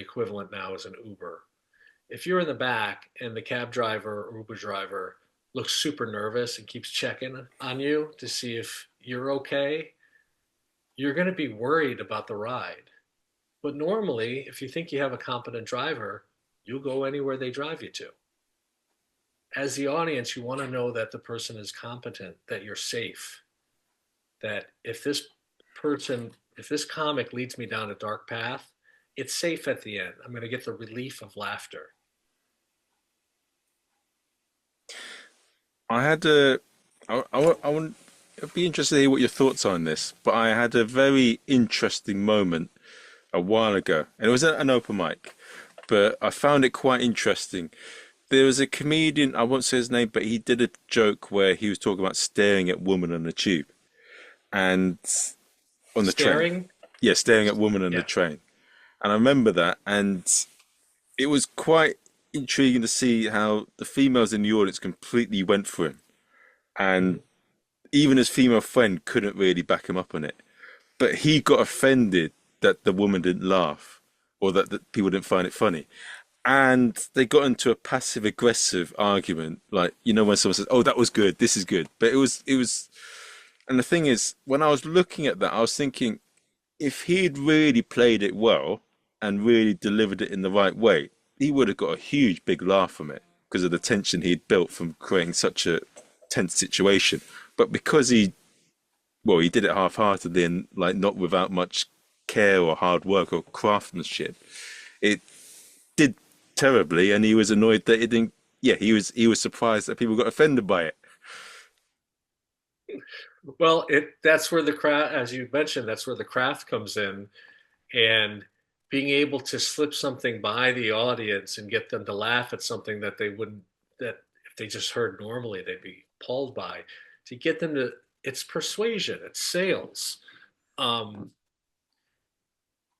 the equivalent now is an Uber. If you're in the back and the cab driver or Uber driver looks super nervous and keeps checking on you to see if you're okay, you're going to be worried about the ride. But normally, if you think you have a competent driver, you'll go anywhere they drive you to. As the audience, you want to know that the person is competent, that you're safe, that if this comic leads me down a dark path, it's safe at the end. I'm going to get the relief of laughter. I had a, I want, I'd be interested to hear what your thoughts are on this, but I had a very interesting moment a while ago, and it was at an open mic, but I found it quite interesting. There was a comedian, I won't say his name, but he did a joke where he was talking about staring at women on the tube and on the train. Staring? Yeah, staring at women on the Yeah. train. And I remember that, and it was quite intriguing to see how the females in the audience completely went for him. And Mhm. even his female friend couldn't really back him up on it. But he got offended that the woman didn't laugh or that people didn't find it funny. And they got into a passive aggressive argument, like, when someone says, "Oh, that was good, this is good." But it was, and the thing is, when I was looking at that, I was thinking, if he'd really played it well and really delivered it in the right way, he would have got a huge big laugh from it because of the tension he'd built from creating such a tense situation. But because he did it half-heartedly and like not without much care or hard work or craftsmanship, it did terribly, and he was annoyed that it didn't. Yeah, he was surprised that people got offended by it. Well, it that's where the craft, as you mentioned, that's where the craft comes in, and being able to slip something by the audience and get them to laugh at something that they wouldn't, that if they just heard normally, they'd be appalled by. To get them to, it's persuasion, it's sales. Um,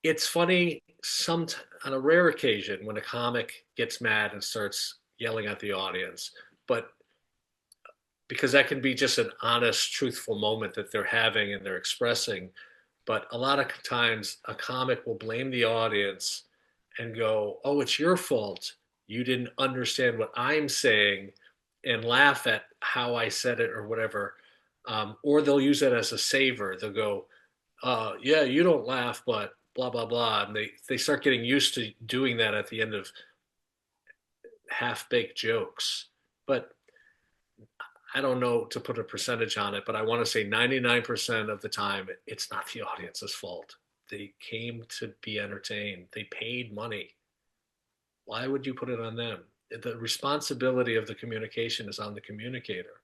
it's funny some on a rare occasion when a comic gets mad and starts yelling at the audience, but because that can be just an honest, truthful moment that they're having and they're expressing. But a lot of times, a comic will blame the audience and go, "Oh, it's your fault. You didn't understand what I'm saying," and laugh at how I said it or whatever. Or they'll use it as a saver. They'll go, "Yeah, you don't laugh, but blah blah blah," and they start getting used to doing that at the end of half baked jokes. But I don't know to put a percentage on it, but I want to say 99% of the time, it's not the audience's fault. They came to be entertained. They paid money. Why would you put it on them? The responsibility of the communication is on the communicator.